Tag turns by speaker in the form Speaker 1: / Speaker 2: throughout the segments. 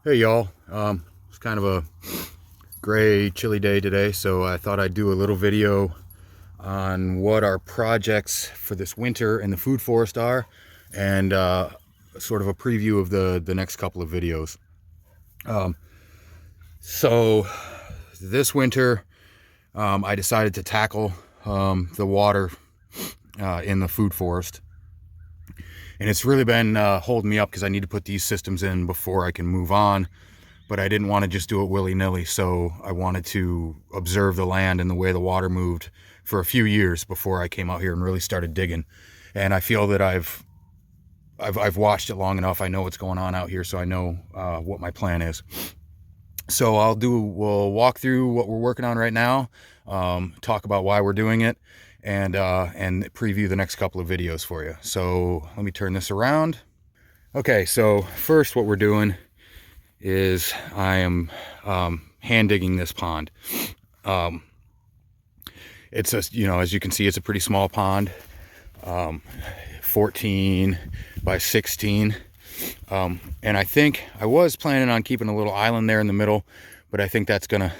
Speaker 1: Hey y'all, it's kind of a gray, chilly day today, so I thought I'd do a little video on what our projects for this winter in the food forest are, and sort of a preview of the next couple of videos. Um, so this winter, I decided to tackle the water in the food forest, and it's really been holding me up because I need to put these systems in before I can move on. But I didn't want to just do it willy-nilly, so I wanted to observe the land and the way the water moved for a few years before I came out here and really started digging. And I feel that I've watched it long enough. I know what's going on out here, so I know what my plan is. So we'll walk through what we're working on right now, talk about why we're doing it, and preview the next couple of videos for you. So let me turn this around. Okay, so first what we're doing is I am hand digging this pond. It's a, as you can see, it's a pretty small pond, 14 by 16. And I think I was planning on keeping a little island there in the middle, but I think that's gonna,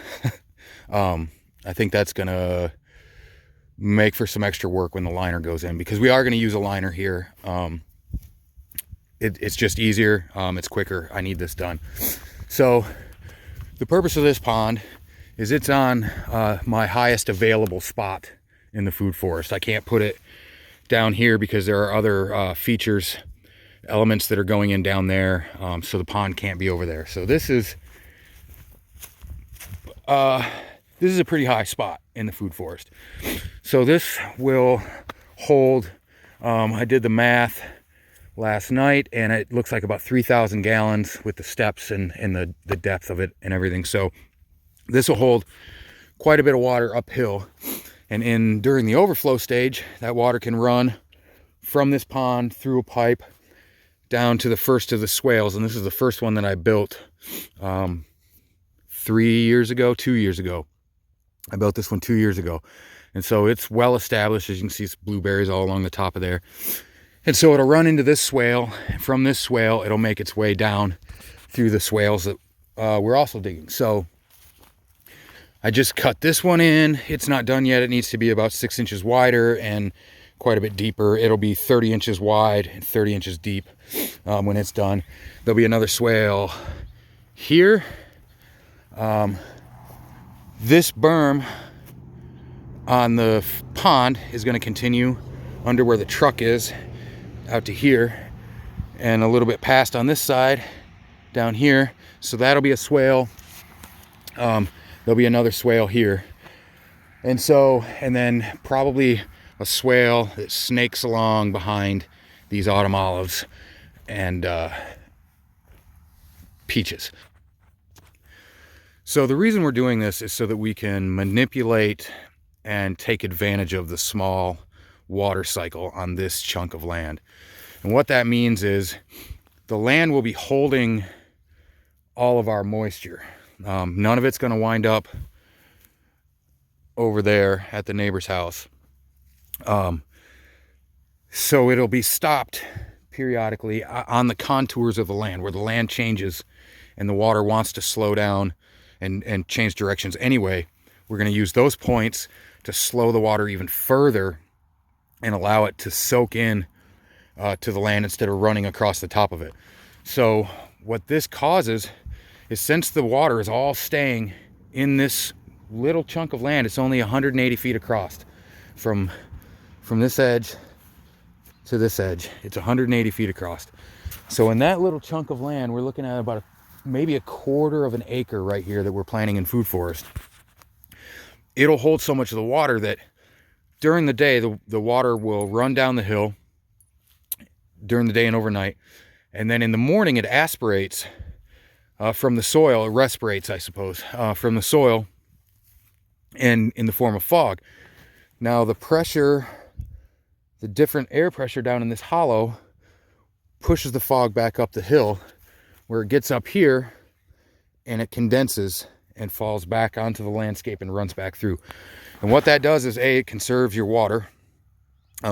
Speaker 1: make for some extra work when the liner goes in, because we are going to use a liner here. It's just easier. It's quicker. I need this done. So the purpose of this pond is it's on my highest available spot in the food forest. I can't put it down here because there are other features, elements that are going in down there. So the pond can't be over there. So this is a pretty high spot in the food forest. So this will hold, I did the math last night, and it looks like about 3,000 gallons with the steps and the depth of it and everything. So this will hold quite a bit of water uphill, and during the overflow stage, that water can run from this pond through a pipe down to the first of the swales. And this is the first one that I built 2 years ago. I built this one 2 years ago, and so it's well established. As you can see, it's blueberries all along the top of there. And so it'll run into this swale. From this swale, it'll make its way down through the swales that we're also digging. So I just cut this one in. It's not done yet. It needs to be about 6 inches wider and quite a bit deeper. It'll be 30 inches wide and 30 inches deep when it's done. There'll be another swale here. This berm on the pond is going to continue under where the truck is, out to here, and a little bit past on this side down here. So that'll be a swale. There'll be another swale here, and then probably a swale that snakes along behind these autumn olives and peaches. So the reason we're doing this is so that we can manipulate and take advantage of the small water cycle on this chunk of land. And what that means is the land will be holding all of our moisture. None of it's going to wind up over there at the neighbor's house. So it'll be stopped periodically on the contours of the land, where the land changes and the water wants to slow down and change directions anyway. We're going to use those points to slow the water even further and allow it to soak in to the land instead of running across the top of it. So what this causes is, since the water is all staying in this little chunk of land, it's only 180 feet across from this edge to this edge. It's 180 feet across. So in that little chunk of land, we're looking at about maybe a quarter of an acre right here that we're planting in food forest. It'll hold so much of the water that during the day, the water will run down the hill during the day and overnight. And then in the morning, it aspirates from the soil, it respirates, I suppose, from the soil and in the form of fog. Now the pressure, the different air pressure down in this hollow pushes the fog back up the hill, where it gets up here and it condenses and falls back onto the landscape and runs back through. And what that does is, it conserves your water.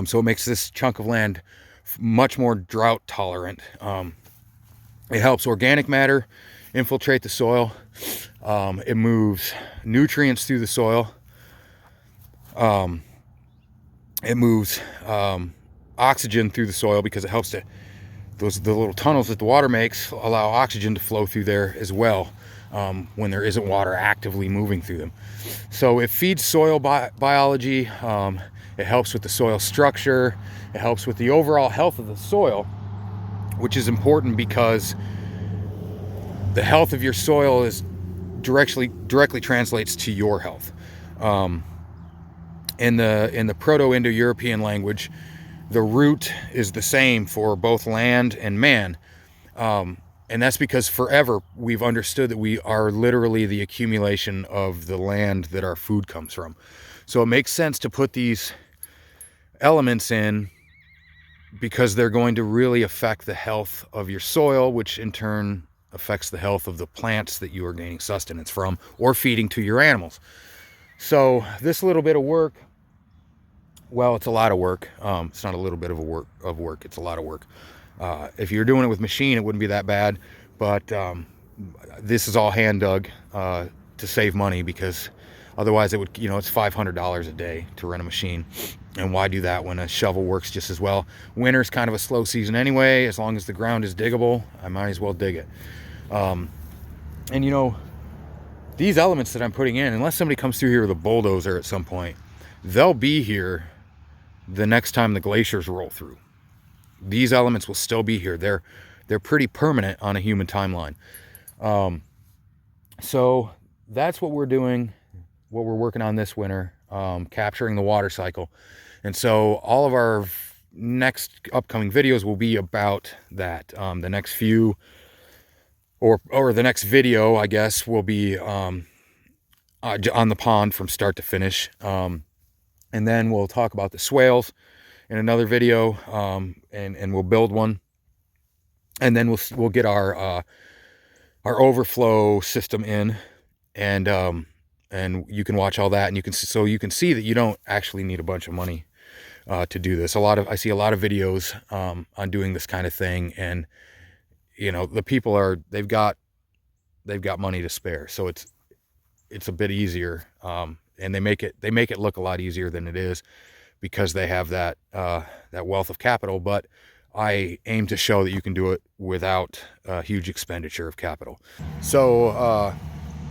Speaker 1: So it makes this chunk of land much more drought tolerant. It helps organic matter infiltrate the soil. It moves nutrients through the soil. It moves oxygen through the soil because it helps to, the little tunnels that the water makes allow oxygen to flow through there as well, when there isn't water actively moving through them. So it feeds soil biology. It helps with the soil structure. It helps with the overall health of the soil, which is important because the health of your soil is directly translates to your health. In the Proto-Indo-European language, the root is the same for both land and man. And that's because forever we've understood that we are literally the accumulation of the land that our food comes from. So it makes sense to put these elements in because they're going to really affect the health of your soil, which in turn affects the health of the plants that you are gaining sustenance from or feeding to your animals. So this little bit of work, well, it's a lot of work. It's not a little bit of work. It's a lot of work. If you're doing it with machine, it wouldn't be that bad. But this is all hand dug to save money, because otherwise it would, it's $500 a day to rent a machine. And why do that when a shovel works just as well? Winter's kind of a slow season anyway. As long as the ground is diggable, I might as well dig it. And these elements that I'm putting in, unless somebody comes through here with a bulldozer at some point, they'll be here the next time the glaciers roll through. These elements will still be here. They're pretty permanent on a human timeline. So that's what we're doing, what we're working on this winter, capturing the water cycle. And so all of our next upcoming videos will be about that. The next few, or the next video, I guess, will be on the pond from start to finish. And then we'll talk about the swales in another video, and we'll build one. And then we'll get our overflow system in, and you can watch all that, and you can see that you don't actually need a bunch of money to do this. I see a lot of videos on doing this kind of thing, and the people they've got money to spare, so it's a bit easier, and they make it look a lot easier than it is, because they have that wealth of capital. But I aim to show that you can do it without a huge expenditure of capital. So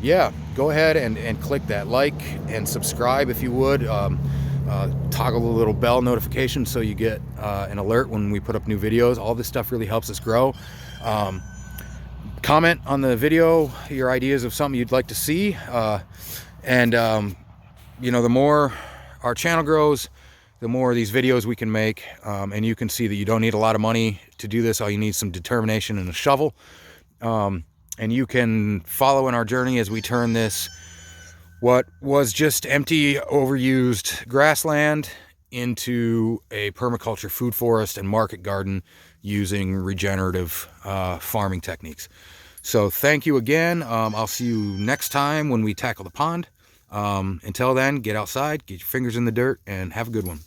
Speaker 1: yeah, go ahead and click that like and subscribe if you would. Toggle the little bell notification so you get an alert when we put up new videos. All this stuff really helps us grow. Comment on the video your ideas of something you'd like to see, and the more our channel grows, the more of these videos we can make, and you can see that you don't need a lot of money to do this. All you need is some determination and a shovel, and you can follow in our journey as we turn this, what was just empty, overused grassland, into a permaculture food forest and market garden using regenerative farming techniques. So thank you again. I'll see you next time when we tackle the pond. Until then, get outside, get your fingers in the dirt, and have a good one.